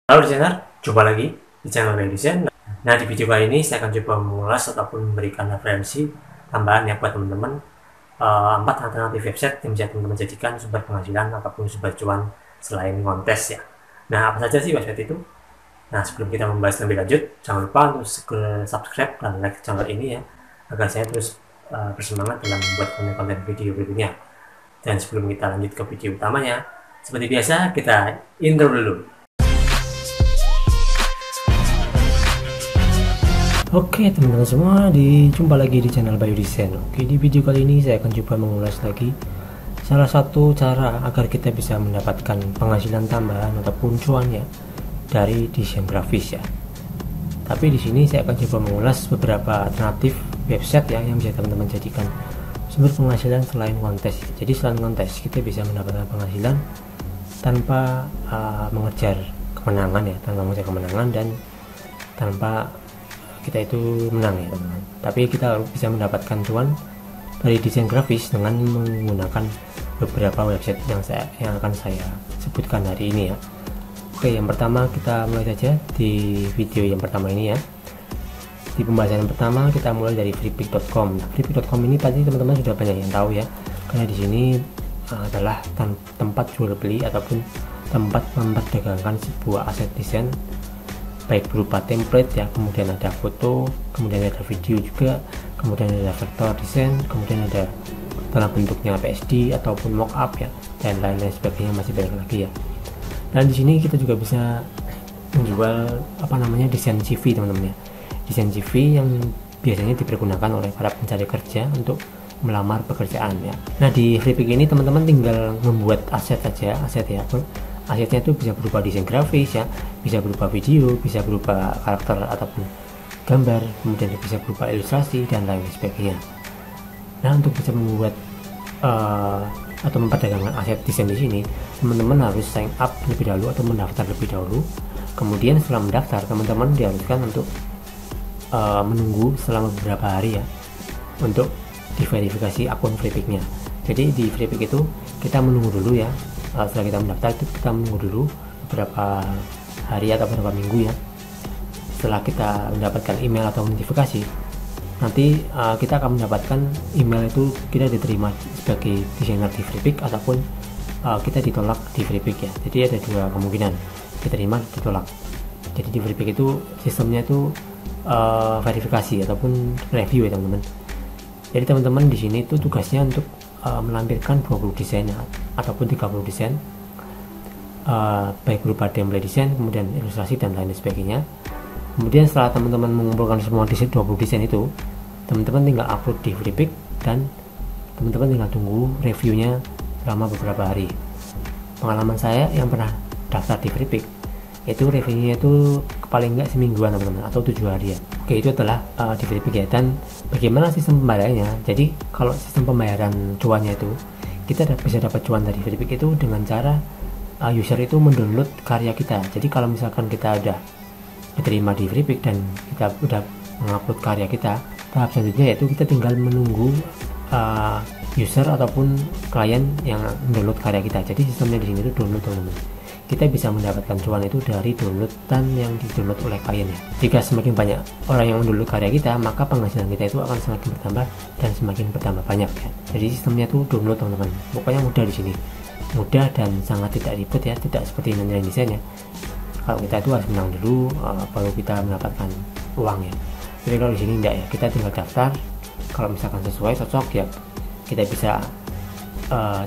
Halo desainer, jumpa lagi di channel By Design. Nah, di video kali ini saya akan coba mengulas ataupun memberikan referensi tambahan ya buat teman-teman 4 alternatif website yang bisa teman-teman jadikan sumber penghasilan ataupun sumber cuan selain kontes ya. Nah, apa saja sih website itu? Nah, sebelum kita membahas lebih lanjut, jangan lupa untuk subscribe dan like channel ini ya, agar saya terus bersemangat dalam membuat konten-konten video berikutnya. Dan sebelum kita lanjut ke video utamanya, seperti biasa kita intro dulu. Oke teman-teman semua, jumpa lagi di channel By Design. Oke, di video kali ini saya akan coba mengulas lagi salah satu cara agar kita bisa mendapatkan penghasilan tambahan ataupun cuan ya dari desain grafis ya. Tapi di sini saya akan coba mengulas beberapa alternatif website ya yang bisa teman-teman jadikan sumber penghasilan selain kontes. Jadi selain kontes kita bisa mendapatkan penghasilan tanpa mengejar kemenangan ya, dan tanpa kita itu menang ya teman-teman. Tapi kita bisa mendapatkan cuan dari desain grafis dengan menggunakan beberapa website yang akan saya sebutkan hari ini ya. Oke, yang pertama kita mulai saja di video yang pertama ini ya. Di pembahasan yang pertama kita mulai dari freepik.com. Nah, freepik.com ini pasti teman-teman sudah banyak yang tahu ya, karena di sini adalah tempat jual beli ataupun tempat memperdagangkan sebuah aset desain, baik berupa template ya, kemudian ada foto, kemudian ada video juga, kemudian ada vektor desain, kemudian ada dalam bentuknya PSD ataupun mockup ya, dan lain-lain sebagainya, masih banyak lagi ya. Dan di sini kita juga bisa menjual desain CV teman-teman ya, desain CV yang biasanya dipergunakan oleh para pencari kerja untuk melamar pekerjaan ya. Nah, di Freepik ini teman-teman tinggal membuat aset saja, asetnya itu bisa berupa desain grafis ya, bisa berupa video, bisa berupa karakter ataupun gambar, kemudian bisa berupa ilustrasi dan lain sebagainya. Nah, untuk bisa membuat atau memperdagangkan aset desain di sini, teman-teman harus sign up lebih dahulu atau mendaftar lebih dahulu. Kemudian setelah mendaftar, teman-teman diharuskan untuk menunggu selama beberapa hari ya untuk diverifikasi akun Freepiknya. Jadi di Freepik itu kita menunggu dulu ya. Setelah kita mendaftar itu kita menunggu dulu beberapa hari atau beberapa minggu ya. Setelah kita mendapatkan email atau notifikasi, nanti kita akan mendapatkan email itu kita diterima sebagai desainer di Freepik ataupun kita ditolak di Freepik ya. Jadi ada dua kemungkinan, diterima, ditolak. Jadi di Freepik itu sistemnya itu verifikasi ataupun review ya teman-teman. Jadi teman-teman di sini itu tugasnya untuk melampirkan 20 desain ataupun 30 desain, baik berupa template desain, kemudian ilustrasi dan lain sebagainya. Kemudian setelah teman-teman mengumpulkan semua desain 20 desain itu, teman-teman tinggal upload di Freepik dan teman-teman tinggal tunggu reviewnya selama beberapa hari. Pengalaman saya yang pernah daftar di Freepik itu reviewnya itu paling enggak semingguan teman-teman, atau 7 hari ya. Oke, itu adalah di Freepik ya. Dan bagaimana sistem pembayarannya? Jadi kalau sistem pembayaran cuannya itu kita bisa dapat cuan dari Freepik itu dengan cara user itu mendownload karya kita. Jadi kalau misalkan kita udah diterima di Freepik dan kita udah mengupload karya kita, tahap selanjutnya yaitu kita tinggal menunggu user ataupun klien yang mendownload karya kita. Jadi sistemnya di sini itu download teman-teman. Kita bisa mendapatkan cuan itu dari downloadan yang di-download oleh klien ya. Jika semakin banyak orang yang mendownload karya kita, maka penghasilan kita itu akan semakin bertambah dan semakin bertambah banyak ya. Jadi sistemnya itu download teman-teman. Pokoknya mudah di sini. Mudah dan sangat tidak ribet ya, tidak seperti nilai desain ya. Kalau kita itu harus menang dulu baru kita mendapatkan uang ya. Jadi kalau di sini enggak ya, kita tinggal daftar. Kalau misalkan sesuai, cocok ya, kita bisa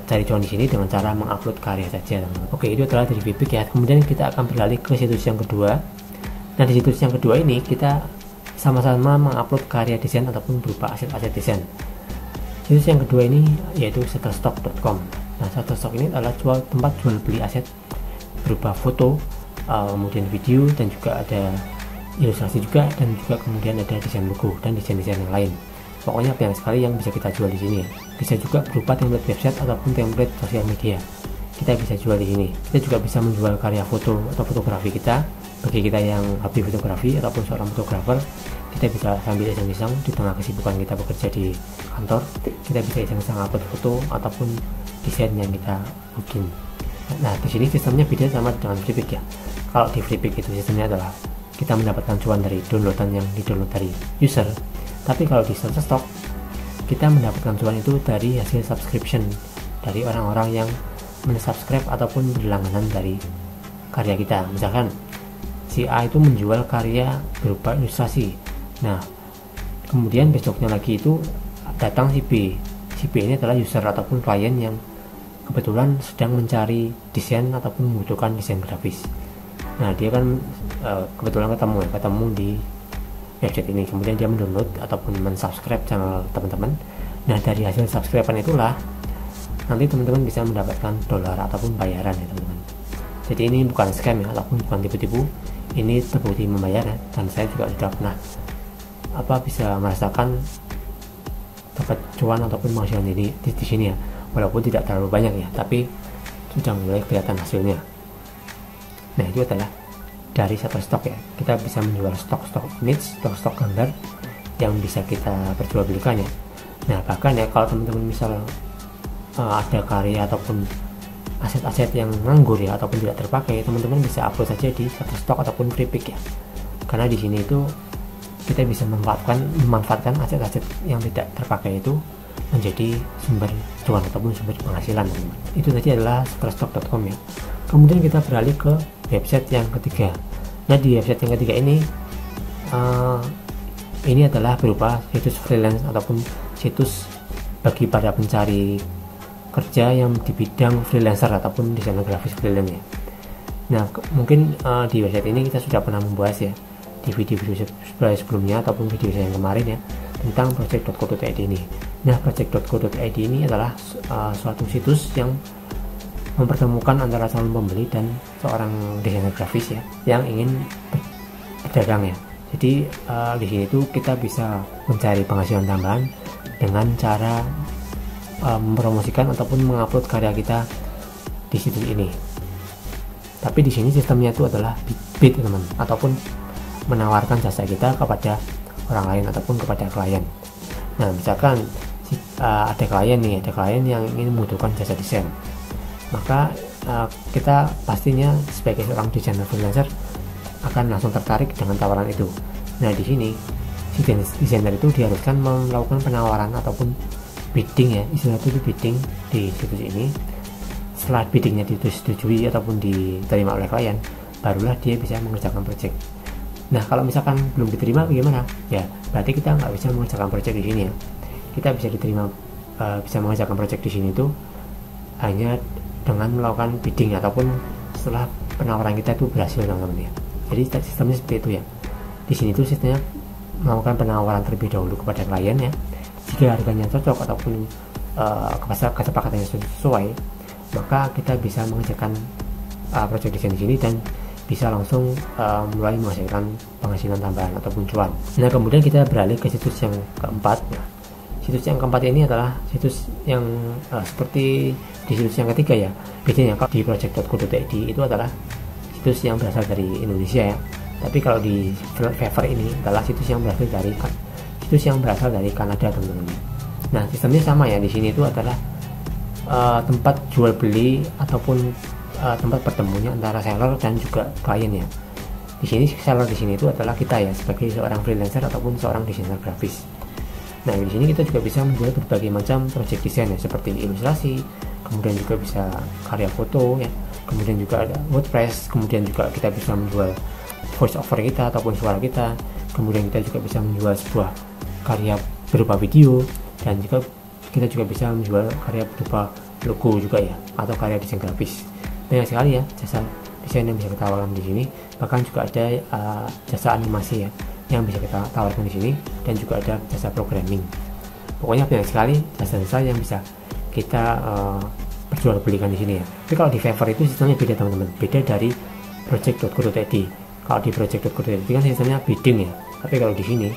cari cuan di sini dengan cara mengupload karya saja teman-teman. Oke, itu adalah dari Freepik ya. Kemudian kita akan beralih ke situs yang kedua. Nah, di situs yang kedua ini kita sama-sama mengupload karya desain ataupun berupa aset-aset desain. Situs yang kedua ini yaitu shutterstock.com. Nah, Shutterstock ini adalah tempat jual beli aset berupa foto, kemudian video, dan juga ada ilustrasi juga, dan juga kemudian ada desain logo dan desain-desain yang lain. Pokoknya banyak sekali yang bisa kita jual di sini ya. Bisa juga berupa template website ataupun template sosial media. Kita bisa jual di sini. Kita juga bisa menjual karya foto atau fotografi kita. Bagi kita yang hobi fotografi ataupun seorang fotografer, kita bisa sambil iseng-iseng di tengah kesibukan kita bekerja di kantor, kita bisa iseng-iseng upload foto ataupun desain yang kita bikin. Nah, di sini sistemnya beda sama dengan Freepik ya. Kalau di Freepik itu sistemnya adalah kita mendapatkan cuan dari downloadan yang di-download dari user. Tapi kalau di Shutterstock kita mendapatkan cuan itu dari hasil subscription dari orang-orang yang mensubscribe ataupun berlangganan dari karya kita. Misalkan si A itu menjual karya berupa ilustrasi, nah kemudian besoknya lagi itu datang si B. Si B ini adalah user ataupun klien yang kebetulan sedang mencari desain ataupun membutuhkan desain grafis. Nah dia kan kebetulan ketemu di website ini, kemudian dia mendownload ataupun mensubscribe channel teman-teman. Nah dari hasil subscriber itulah nanti teman-teman bisa mendapatkan dolar ataupun bayaran ya teman-teman. Jadi ini bukan scam ya, ataupun bukan tipu-tipu, ini terbukti membayar ya. Dan saya juga sudah pernah bisa merasakan dapat cuan ataupun penghasilan ini di sini ya, walaupun tidak terlalu banyak ya, tapi sudah mulai kelihatan hasilnya. Nah itu adalah dari Shutterstock ya, kita bisa menjual stok image, stok gambar yang bisa kita perjualbelikan ya. Nah bahkan ya kalau teman-teman misal ada karya ataupun aset-aset yang nganggur ya ataupun tidak terpakai, teman-teman bisa upload saja di Shutterstock ataupun Freepik ya, karena di sini itu kita bisa memanfaatkan aset-aset yang tidak terpakai itu menjadi sumber cuan ataupun sumber penghasilan teman-teman. Itu tadi adalah shutterstock.com ya. Kemudian kita beralih ke website yang ketiga. Nah di website yang ketiga ini adalah berupa situs freelance ataupun situs bagi para pencari kerja yang di bidang freelancer ataupun desainer grafis freelance ya. Nah mungkin di website ini kita sudah pernah membahas ya di video-video sebelumnya ataupun video saya yang kemarin ya tentang project.co.id ini. Nah project.co.id ini adalah suatu situs yang mempertemukan antara calon pembeli dan seorang desainer grafis ya yang ingin berdagang ya. Jadi di sini tuh kita bisa mencari penghasilan tambahan dengan cara mempromosikan ataupun mengupload karya kita di situs ini. Tapi di sini sistemnya itu adalah bid teman, ataupun menawarkan jasa kita kepada orang lain ataupun kepada klien. Nah misalkan ada klien yang ingin membutuhkan jasa desain, maka kita pastinya sebagai seorang desainer freelancer akan langsung tertarik dengan tawaran itu. Nah di sini si desainer itu diharuskan melakukan penawaran ataupun bidding ya, istilah itu bidding di situs ini. Setelah biddingnya disetujui ataupun diterima oleh klien, barulah dia bisa mengerjakan project. Nah kalau misalkan belum diterima bagaimana? Ya berarti kita nggak bisa mengerjakan project di sini ya. Kita bisa diterima, bisa mengerjakan project di sini itu hanya dengan melakukan bidding ataupun setelah penawaran kita itu berhasil teman-teman ya. Jadi sistemnya seperti itu ya. Di sini tuh sistemnya melakukan penawaran terlebih dahulu kepada klien ya. Jika harganya cocok ataupun kesepakatannya sesuai, maka kita bisa mengerjakan project desain di sini dan bisa langsung mulai menghasilkan penghasilan tambahan ataupun cuan. Nah kemudian kita beralih ke situs yang keempat. Nah, situs yang keempat ini adalah situs yang seperti di situs yang ketiga ya. Bedanya kalau di project.co.id itu adalah situs yang berasal dari Indonesia ya. Tapi kalau di Fiverr ini adalah situs yang berasal dari Kanada teman-teman. Nah sistemnya sama ya, di sini itu adalah tempat jual beli ataupun tempat pertemuannya antara seller dan juga klien ya. Di sini seller di sini itu adalah kita ya sebagai seorang freelancer ataupun seorang desainer grafis. Nah di sini kita juga bisa menjual berbagai macam project desain ya, seperti ilustrasi, kemudian juga bisa karya foto ya, kemudian juga ada WordPress, kemudian juga kita bisa menjual voice over kita ataupun suara kita, kemudian kita juga bisa menjual sebuah karya berupa video, dan juga kita juga bisa menjual karya berupa logo juga ya, atau karya desain grafis. Banyak sekali ya jasa desain yang bisa kita tawarkan di sini. Bahkan juga ada jasa animasi ya yang bisa kita tawarkan di sini, dan juga ada jasa programming. Pokoknya banyak sekali jasa-jasa yang bisa kita perjualbelikan di sini ya. Tapi kalau di Fiverr itu sistemnya beda teman-teman, beda dari project.co.id. Kalau di project.co.id kan sistemnya bidding ya. Tapi kalau di sini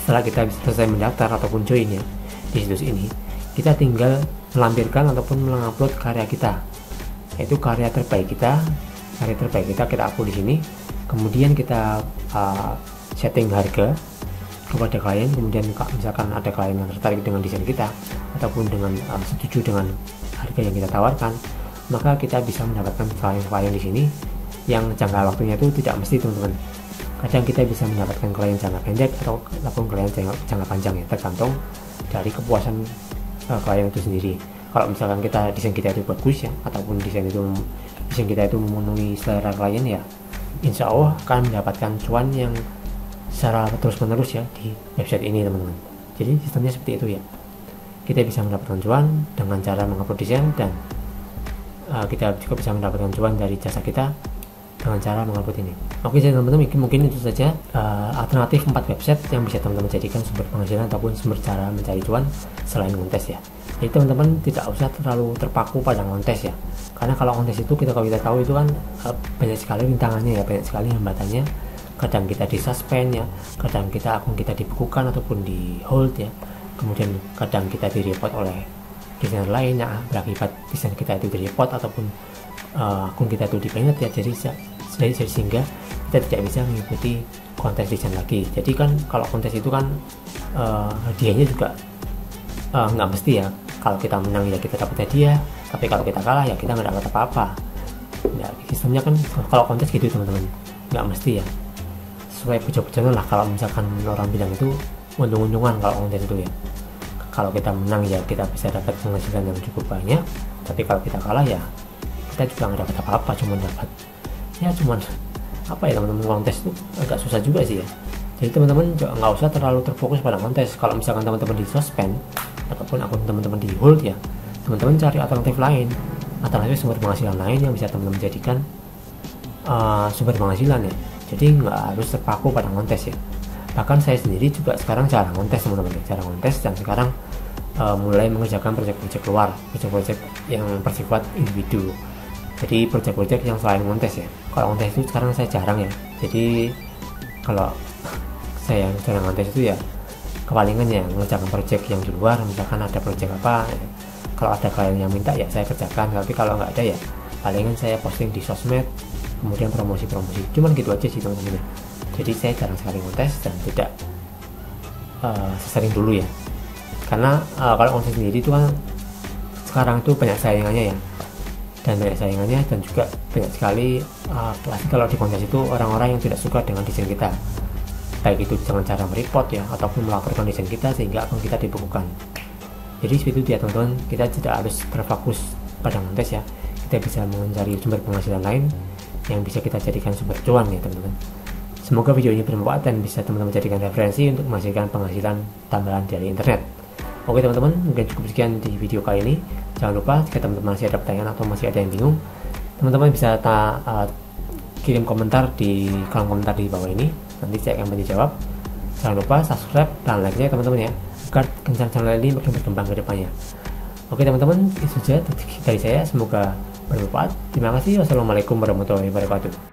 setelah kita selesai mendaftar ataupun join ya di situs ini, kita tinggal melampirkan ataupun mengupload karya kita, yaitu karya terbaik kita kita upload di sini. Kemudian kita setting harga kepada klien. Kemudian misalkan ada klien yang tertarik dengan desain kita ataupun dengan setuju dengan harga yang kita tawarkan, maka kita bisa mendapatkan klien-klien di sini yang jangka waktunya itu tidak mesti teman-teman. Kadang kita bisa mendapatkan klien jangka pendek ataupun klien jangka panjang ya, tergantung dari kepuasan klien itu sendiri. Kalau misalkan desain kita itu bagus ya, ataupun desain kita itu memenuhi selera klien ya, insya Allah akan mendapatkan cuan yang secara terus menerus ya di website ini teman-teman. Jadi sistemnya seperti itu ya, kita bisa mendapatkan cuan dengan cara mengupload desain, dan kita juga bisa mendapatkan cuan dari jasa kita dengan cara mengupload ini. Oke teman-teman, mungkin itu saja alternatif 4 website yang bisa teman-teman jadikan sumber penghasilan ataupun sumber cara mencari cuan selain kontes ya. Jadi teman-teman tidak usah terlalu terpaku pada kontes ya, karena kalau kontes itu kalau kita tahu itu kan banyak sekali rintangannya ya, banyak sekali hambatannya. Kadang kita disuspend ya, kadang akun kita dibekukan ataupun di hold ya, kemudian kadang kita direport oleh desainer lain yang berakibat desain kita itu direport ataupun akun kita itu di-banned ya. Jadi sehingga kita tidak bisa mengikuti kontes desain lagi. Jadi kan kalau kontes itu kan hadiahnya juga nggak mesti ya. Kalau kita menang ya kita dapat hadiah, tapi kalau kita kalah ya kita nggak dapat apa-apa. Nah, sistemnya kan kalau kontes gitu teman-teman, nggak mesti ya. Sesuai bejat-bejatnya lah, kalau misalkan orang bilang itu untung-untungan kalau kontes itu ya. Kalau kita menang ya kita bisa dapat penghasilan yang cukup banyak, tapi kalau kita kalah ya kita juga nggak dapat apa-apa, cuman apa ya teman-teman, kontes itu agak susah juga sih ya. Jadi teman-teman nggak usah terlalu terfokus pada kontes. Kalau misalkan teman-teman di suspend ataupun akun teman-teman di hold ya, teman-teman cari alternatif sumber penghasilan lain yang bisa teman-teman jadikan sumber penghasilan ya. Jadi nggak harus terpaku pada kontes ya. Bahkan saya sendiri juga sekarang jarang kontes teman-teman, dan sekarang mulai mengerjakan proyek-proyek luar, proyek-proyek yang bersifat individu. Jadi proyek-proyek yang selain kontes ya. Kalau kontes itu sekarang saya jarang ya. Jadi kalau saya yang jarang kontes itu ya kepalingan ya mengerjakan proyek yang di luar. Misalkan ada proyek apa ya, kalau ada klien yang minta ya saya kerjakan, tapi kalau nggak ada ya palingan saya posting di sosmed, kemudian promosi-promosi, cuman gitu aja sih teman-teman. Jadi saya jarang sekali kontes dan tidak sesering dulu ya, karena kalau kontes sendiri itu kan sekarang itu banyak saingannya ya, dan juga banyak sekali pasti kalau di kontes itu orang-orang yang tidak suka dengan desain kita, baik itu dengan cara mereport ya ataupun melaporkan desain kita sehingga akun kita dibekukan. Jadi seperti itu ya teman-teman, kita tidak harus terfokus pada kontes ya, kita bisa mencari sumber penghasilan lain yang bisa kita jadikan sumber cuan ya teman-teman. Semoga video ini bermanfaat dan bisa teman-teman jadikan referensi untuk menghasilkan penghasilan tambahan dari internet. Oke teman-teman, mungkin cukup sekian di video kali ini. Jangan lupa jika teman-teman masih ada pertanyaan atau masih ada yang bingung, teman-teman bisa kirim komentar di kolom komentar di bawah ini, nanti saya akan bantu jawab. Jangan lupa subscribe dan like-nya teman-teman ya, agar channel ini makin berkembang ke depannya. Oke teman-teman, itu saja dari saya, semoga bermanfaat. Terima kasih. Wassalamualaikum warahmatullahi wabarakatuh.